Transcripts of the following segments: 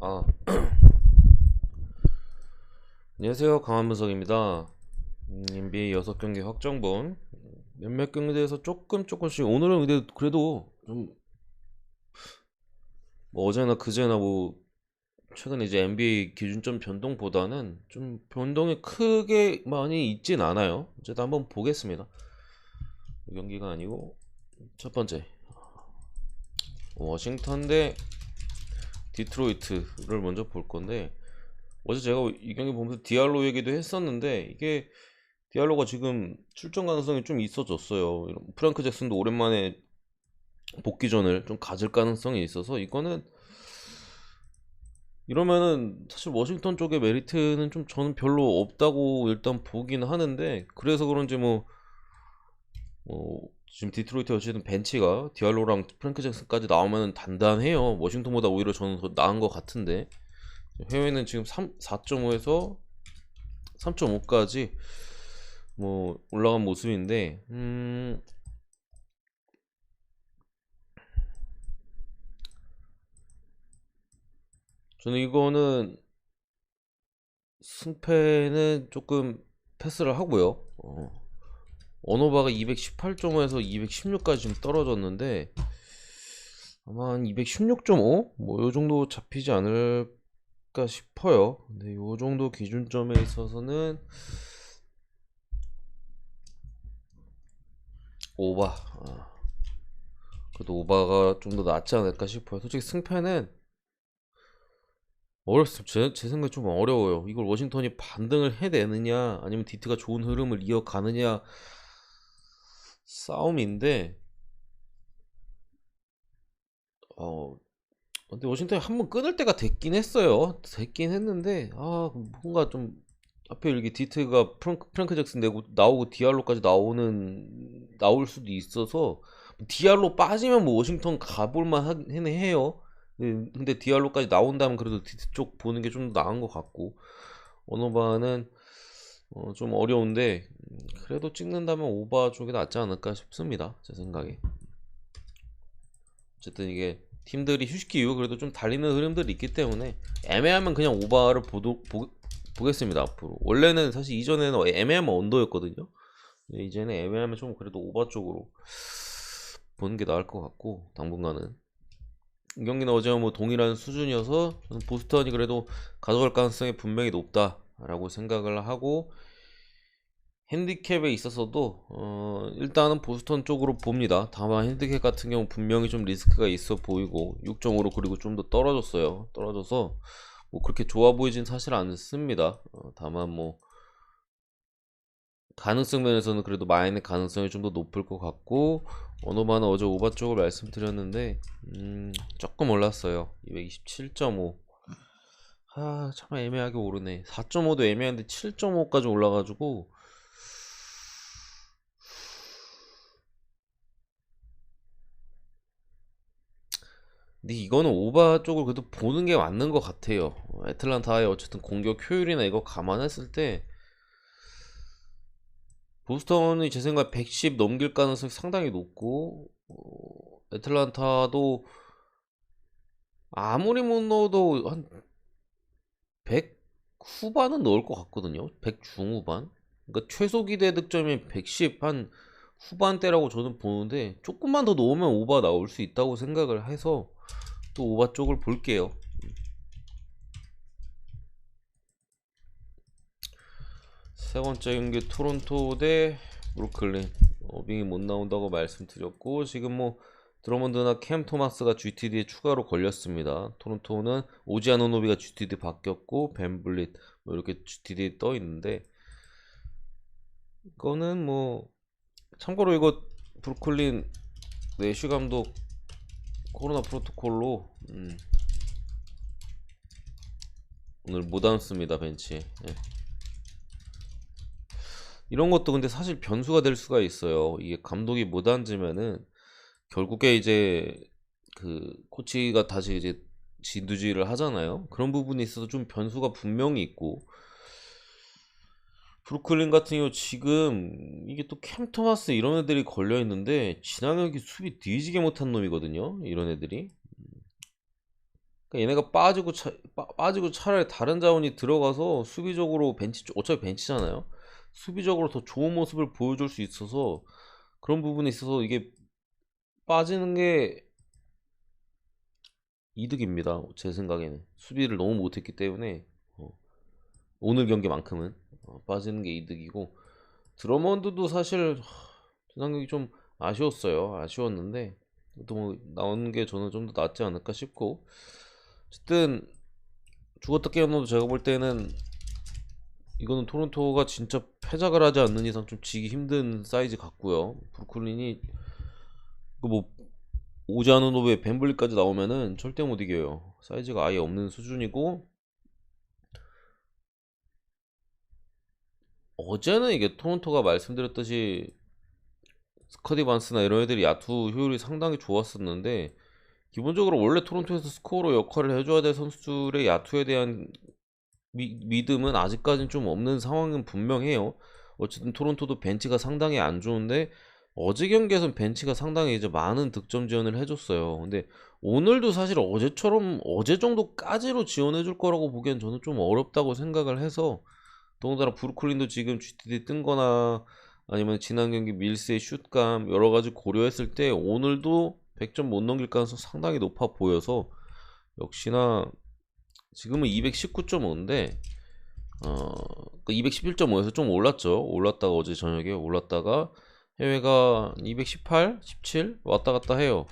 아, 안녕하세요. 강한문석입니다. NBA 6경기 확정본 몇몇 경기대에서 조금씩 오늘은 근데 그래도 좀 뭐 어제나 그제나 뭐 최근에 이제 NBA 기준점 변동보다는 좀 변동이 크게 많이 있진 않아요. 어쨌든 한번 보겠습니다. 이 경기가 아니고 첫 번째 워싱턴 대 디트로이트를 먼저 볼 건데, 어제 제가 이 경기 보면서 디알로 얘기도 했었는데 이게 디알로가 지금 출전 가능성이 좀 있어졌어요. 프랑크 잭슨도 오랜만에 복귀전을 좀 가질 가능성이 있어서 이거는 이러면은 사실 워싱턴 쪽의 메리트는 좀 저는 별로 없다고 일단 보긴 하는데, 그래서 그런지 지금 디트로이트 어쨌든 벤치가 디알로랑 프랑크 잭슨까지 나오면 단단해요. 워싱턴보다 오히려 저는 더 나은 것 같은데, 해외는 지금 4.5에서 3.5까지 뭐 올라간 모습인데, 저는 이거는 승패는 조금 패스를 하고요. 언어바가 218.5에서 216까지 좀 떨어졌는데 아마 한 216.5? 뭐 요 정도 잡히지 않을까 싶어요. 근데 요 정도 기준점에 있어서는 오바. 그래도 오바가 좀 더 낫지 않을까 싶어요. 솔직히 승패는 어렵습니다. 제 생각에 좀 어려워요. 이걸 워싱턴이 반등을 해내느냐 아니면 디트가 좋은 흐름을 이어가느냐 싸움인데, 어 근데 워싱턴이 한 번 끊을 때가 됐긴 했어요. 됐긴 했는데 뭔가 좀 하필 이게 디트가 프랑크 잭슨 내고 나오고 디알로까지 나올 수도 있어서 디알로 빠지면 뭐 워싱턴 가볼만 하긴 해요. 근데 디알로까지 나온다면 그래도 디트 쪽 보는 게 좀 더 나은 것 같고, 어노바는 좀 어려운데 그래도 찍는다면 오바 쪽이 낫지 않을까 싶습니다. 제 생각에. 어쨌든 이게 팀들이 휴식기 이후 그래도 좀 달리는 흐름들이 있기 때문에 애매하면 그냥 오바를 보겠습니다. 앞으로 원래는 사실 이전에는 애매하면 언더였거든요. 이제는 애매하면 좀 그래도 오바 쪽으로 보는 게 나을 것 같고, 당분간은 이 경기는 어제와 뭐 동일한 수준이어서 저는 보스턴이 그래도 가져갈 가능성이 분명히 높다라고 생각을 하고, 핸디캡에 있어서도 일단은 보스턴 쪽으로 봅니다. 다만 핸디캡 같은 경우 분명히 좀 리스크가 있어 보이고 6.5로 그리고 좀 더 떨어졌어요. 떨어져서 뭐 그렇게 좋아 보이진 사실 않습니다. 다만 뭐 가능성 면에서는 그래도 마인의 가능성이 좀 더 높을 것 같고, 어노바는 어제 오바 쪽을 말씀드렸는데 조금 올랐어요. 227.5. 참 애매하게 오르네. 4.5도 애매한데 7.5까지 올라가지고, 근데 이거는 오바 쪽을 그래도 보는 게 맞는 것 같아요. 애틀란타의 어쨌든 공격 효율이나 이거 감안했을 때 보스턴이 제 생각에 110 넘길 가능성이 상당히 높고, 애틀란타도 아무리 못 넣어도 한 100 후반은 넣을 것 같거든요. 100 중후반. 그러니까 최소 기대 득점이 110 한 후반대라고 저는 보는데, 조금만 더 넣으면 오바 나올 수 있다고 생각을 해서 또 오바 쪽을 볼게요. 세 번째 경기 토론토 대 브루클린. 어빙이 못 나온다고 말씀드렸고, 지금 뭐 드러먼드나 캠 토마스가 GTD에 추가로 걸렸습니다. 토론토는 오지 아노노비가 GTD 바뀌었고 벤블릿 뭐 이렇게 GTD에 떠 있는데, 이거는 뭐 참고로 이거 브루클린 내쉬 감독 코로나 프로토콜로 오늘 못 앉습니다, 벤치에. 예. 이런 것도 근데 사실 변수가 될 수가 있어요. 이게 감독이 못 앉으면은 결국에 이제 그 코치가 다시 이제 진두지휘를 하잖아요. 그런 부분에 있어서 좀 변수가 분명히 있고, 브루클린 같은 경우 지금 이게 또 캠 토마스 이런 애들이 걸려 있는데 진앙혁이 수비 뒤지게 못한 놈이거든요. 이런 애들이. 그러니까 얘네가 빠지고 차라리 다른 자원이 들어가서 수비적으로 어차피 벤치잖아요. 수비적으로 더 좋은 모습을 보여줄 수 있어서 그런 부분에 있어서 이게 빠지는 게 이득입니다. 제 생각에는 수비를 너무 못했기 때문에 어, 오늘 경기만큼은 빠지는 게 이득이고 드러먼드도 사실 지난 경기 좀 아쉬웠어요. 아쉬웠는데 또 뭐 나오는 게 저는 좀 더 낫지 않을까 싶고 어쨌든 죽었다 깨어나도 제가 볼 때는 이거는 토론토가 진짜 패작을 하지 않는 이상 좀 지기 힘든 사이즈 같고요. 브루클린이 그뭐 오지아누노브에 벤블리까지 나오면은 절대 못 이겨요. 사이즈가 아예 없는 수준이고 어제는 이게 토론토가 말씀드렸듯이 스커디 반스나 이런 애들이 야투 효율이 상당히 좋았었는데 기본적으로 원래 토론토에서 스코어로 역할을 해줘야 될 선수들의 야투에 대한 믿음은 아직까지는 좀 없는 상황은 분명해요. 어쨌든 토론토도 벤치가 상당히 안 좋은데 어제 경기에서는 벤치가 상당히 이제 많은 득점 지원을 해줬어요. 근데 오늘도 사실 어제처럼 어제 정도까지로 지원해줄 거라고 보기엔 저는 좀 어렵다고 생각을 해서 더군다나 브루클린도 지금 GTD 뜬 거나 아니면 지난 경기 밀스의 슛감 여러 가지 고려했을 때 오늘도 100점 못 넘길 가능성 상당히 높아 보여서 역시나 지금은 219.5인데 211.5에서 좀 올랐죠. 올랐다가 어제 저녁에 올랐다가 해외가 218, 17 왔다 갔다 해요.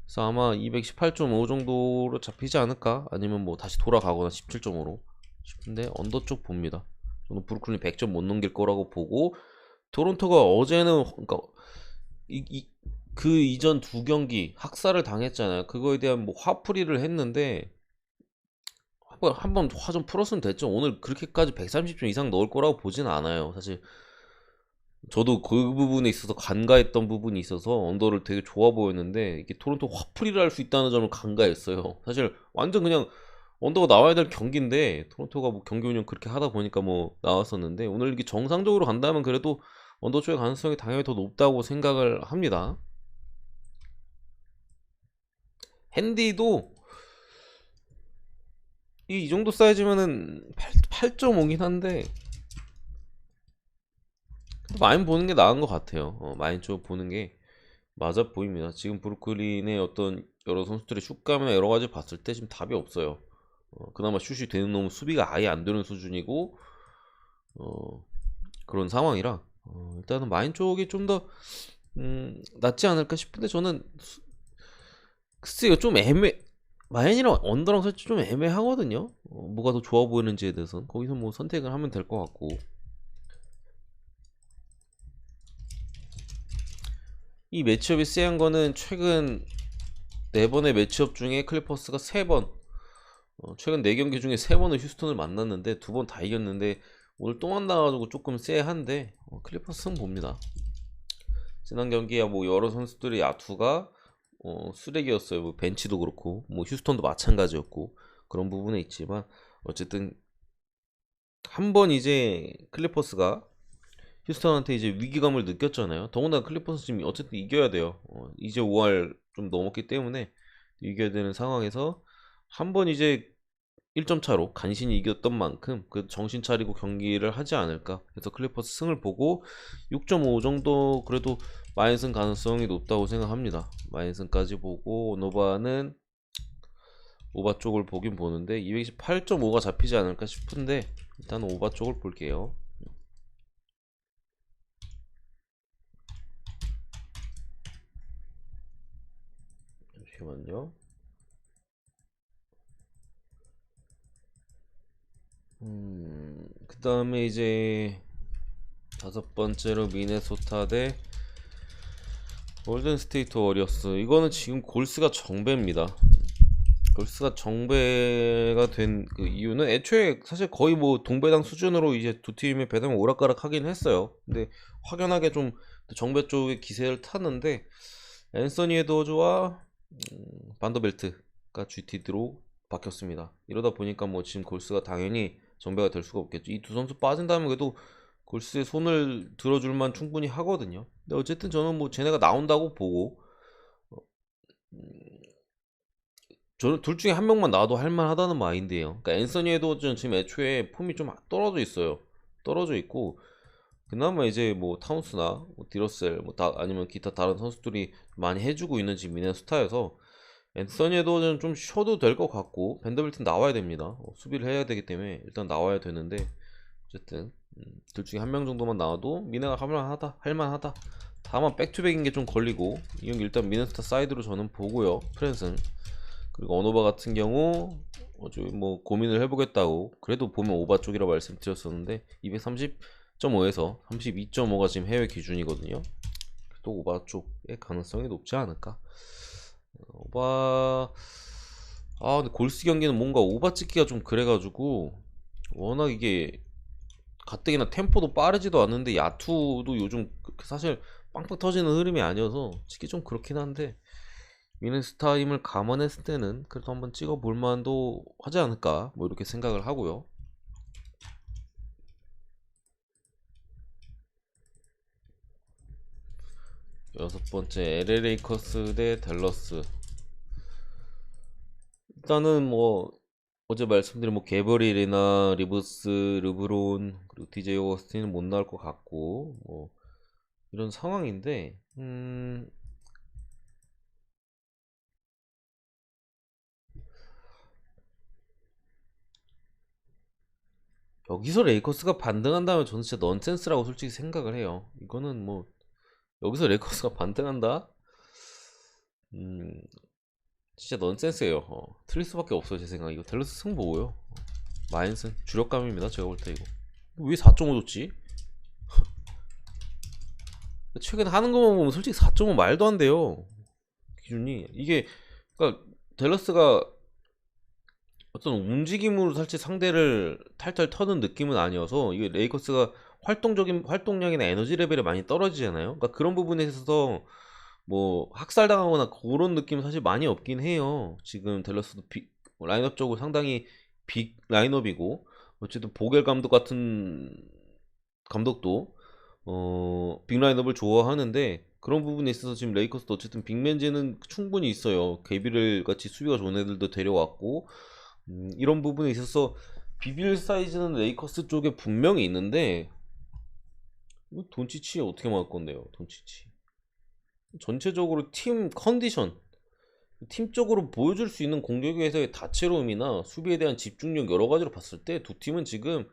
그래서 아마 218.5 정도로 잡히지 않을까? 아니면 뭐 다시 돌아가거나 17.5로 싶은데 언더 쪽 봅니다. 저는 브루클린 100점 못 넘길 거라고 보고 토론토가 어제는 그러니까 그 이전 두 경기 학살을 당했잖아요. 그거에 대한 뭐 화풀이를 했는데 한번 화 좀 풀었으면 됐죠. 오늘 그렇게까지 130점 이상 넣을 거라고 보진 않아요. 사실 저도 그 부분에 있어서 간과했던 부분이 있어서 언더를 되게 좋아 보였는데 이게 토론토 화풀이를 할 수 있다는 점을 간과했어요. 사실 완전 그냥 언더가 나와야 될 경기인데 토론토가 뭐 경기 운영 그렇게 하다 보니까 뭐 나왔었는데 오늘 이게 정상적으로 간다면 그래도 언더 쪽의 가능성이 당연히 더 높다고 생각을 합니다. 핸디도 이 정도 사이즈면은 8.5긴 한데 많이 보는 게 나은 것 같아요. 많이 좀 보는 게 맞아 보입니다. 지금 브루클린의 어떤 여러 선수들의 슛감이나 여러 가지 봤을 때 지금 답이 없어요. 그나마 슛이 되는 놈은 수비가 아예 안 되는 수준이고 그런 상황이라 일단은 마인 쪽이 좀 더 낫지 않을까 싶은데 저는 글쎄요 좀 마인이랑 언더랑 솔직히 좀 애매하거든요. 뭐가 더 좋아 보이는지에 대해서는 거기서 뭐 선택을 하면 될 것 같고 이 매치업이 세한 거는 최근 4번의 매치업 중에 클리퍼스가 3번 최근 4경기 중에 3번을 휴스턴을 만났는데 2번 다 이겼는데 오늘 또 만나가지고 조금 쎄한데 클리퍼스 승 봅니다. 지난 경기에 뭐 여러 선수들의 야투가 쓰레기였어요. 뭐 벤치도 그렇고 뭐 휴스턴도 마찬가지였고 그런 부분에 있지만 어쨌든 한 번 이제 클리퍼스가 휴스턴한테 이제 위기감을 느꼈잖아요. 더군다나 클리퍼스 지금 어쨌든 이겨야 돼요. 이제 5할 좀 넘었기 때문에 이겨야 되는 상황에서 한 번 이제 1점 차로 간신히 이겼던 만큼 그 정신 차리고 경기를 하지 않을까. 그래서 클리퍼스 승을 보고 6.5 정도 그래도 마인승 가능성이 높다고 생각합니다. 마인승까지 보고 노바는 오바 쪽을 보긴 보는데 228.5가 잡히지 않을까 싶은데 일단 오바 쪽을 볼게요. 잠시만요. 그 다음에 이제 5번째로 미네소타 대 골든스테이트 워리어스. 이거는 지금 골스가 정배입니다. 골스가 정배가 된 그 이유는 애초에 사실 거의 뭐 동배당 수준으로 이제 두 팀의 배당이 오락가락 하긴 했어요. 근데 확연하게 좀 정배 쪽의 기세를 탔는데 앤서니 에드워즈와 반더벨트가 GTD로 바뀌었습니다. 이러다 보니까 뭐 지금 골스가 당연히 정배가 될 수가 없겠죠. 이 두 선수 빠진다면 그래도 골스의 손을 들어줄만 충분히 하거든요. 근데 어쨌든 저는 뭐 쟤네가 나온다고 보고 저는 둘 중에 한 명만 나와도 할만하다는 마인드예요. 그러니까 앤서니 에드워즈는 지금 애초에 폼이 좀 떨어져 있어요. 떨어져 있고 그나마 이제 뭐 타운스나 뭐 디러셀 뭐 아니면 기타 다른 선수들이 많이 해주고 있는 지금 미네소타여서 앤서니 에드워즈는 좀 쉬어도 될 것 같고 벤더빌튼 나와야 됩니다. 수비를 해야 되기 때문에 일단 나와야 되는데 어쨌든 둘 중에 한 명 정도만 나와도 미네가 할만하다. 다만 백투백인 게 좀 걸리고 이 경기 일단 미네소타 사이드로 저는 보고요. 프랜슨 그리고 언어바 같은 경우 뭐 고민을 해보겠다고 그래도 보면 오바 쪽이라 말씀드렸었는데 230.5에서 32.5가 지금 해외 기준이거든요. 또 오바 쪽의 가능성이 높지 않을까. 오바 근데 골스 경기는 뭔가 오바 찍기가 좀 그래가지고 워낙 이게 가뜩이나 템포도 빠르지도 않는데 야투도 요즘 사실 빵빵 터지는 흐름이 아니어서 찍기 좀 그렇긴 한데 미네소타 힘을 감안했을 때는 그래도 한번 찍어 볼 만도 하지 않을까 뭐 이렇게 생각을 하고요. 여섯 번째 LA 레이커스 대 댈러스. 일단은 뭐 어제 말씀드린 뭐 게버릴이나 리브스, 르브론 그리고 DJ 오거스틴은 못 나올 것 같고 뭐 이런 상황인데 여기서 레이커스가 반등한다면 저는 진짜 넌센스라고 솔직히 생각을 해요. 이거는 뭐 여기서 레이커스가 반등한다? 진짜 넌센스예요. 틀릴 수밖에 없어요 제 생각. 이거 댈러스 승보고요. 마인슨 주력감입니다 제가 볼 때 이거. 왜 4.5 줬지? 최근 하는 것만 보면 솔직히 4.5 말도 안 돼요. 기준이 이게 그러니까 댈러스가 어떤 움직임으로 살짝 상대를 탈탈 터는 느낌은 아니어서 이게 레이커스가 활동량이나 에너지 레벨이 많이 떨어지잖아요. 그러니까 그런 부분에 있어서 뭐 학살당하거나 그런 느낌 사실 많이 없긴 해요. 지금 댈러스도 라인업적으로 상당히 빅 라인업이고 어쨌든 보겔 감독 같은 감독도 빅 라인업을 좋아하는데 그런 부분에 있어서 지금 레이커스도 어쨌든 빅맨즈는 충분히 있어요. 게비를 같이 수비가 좋은 애들도 데려왔고 이런 부분에 있어서 비빌 사이즈는 레이커스 쪽에 분명히 있는데 돈치치 어떻게 막을 건데요? 돈치치 전체적으로 팀 컨디션 팀적으로 보여줄 수 있는 공격에서의 다채로움이나 수비에 대한 집중력 여러 가지로 봤을 때 두 팀은 지금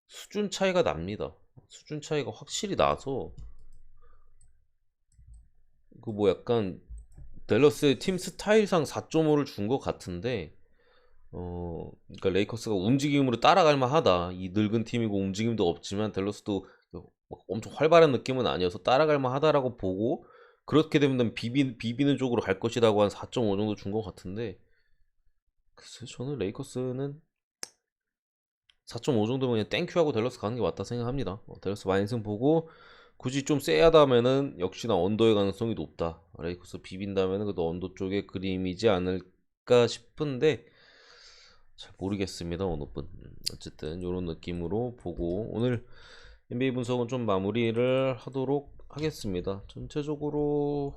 수준 차이가 납니다. 수준 차이가 확실히 나서 그 뭐 약간 댈러스의 팀 스타일상 4.5를 준 것 같은데 그러니까 레이커스가 움직임으로 따라갈 만하다. 이 늙은 팀이고 움직임도 없지만 댈러스도 엄청 활발한 느낌은 아니어서 따라갈 만하다라고 보고 그렇게 되면 비비는 쪽으로 갈 것이라고 한 4.5 정도 준 것 같은데 글쎄 저는 레이커스는 4.5 정도면 그냥 땡큐하고 댈러스 가는 게 맞다 생각합니다. 댈러스 마인슨 보고 굳이 좀 세하다면은 역시나 언더의 가능성이 높다. 레이커스 비빈다면은 그래도 언더 쪽의 그림이지 않을까 싶은데 잘 모르겠습니다 어느 분. 어쨌든 이런 느낌으로 보고 오늘 NBA 분석은 좀 마무리를 하도록 하겠습니다. 전체적으로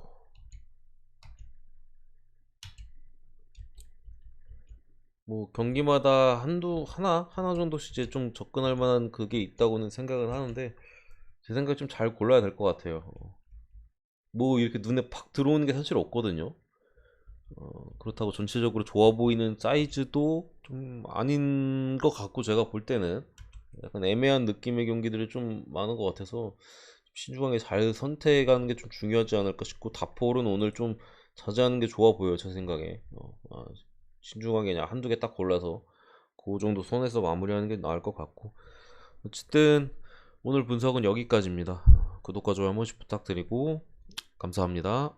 뭐 경기마다 하나 정도씩 이제 좀 접근할 만한 그게 있다고는 생각을 하는데 제 생각에 좀 잘 골라야 될 것 같아요. 뭐 이렇게 눈에 팍 들어오는 게 사실 없거든요. 그렇다고 전체적으로 좋아 보이는 사이즈도 좀 아닌 것 같고 제가 볼 때는 약간 애매한 느낌의 경기들이 좀 많은 것 같아서 신중하게 잘 선택하는 게 좀 중요하지 않을까 싶고 다폴은 오늘 좀 자제하는 게 좋아 보여요 제 생각에. 신중하게 그냥 한두 개 딱 골라서 그 정도 선에서 마무리하는 게 나을 것 같고 어쨌든 오늘 분석은 여기까지입니다. 구독과 좋아요 한 번씩 부탁드리고 감사합니다.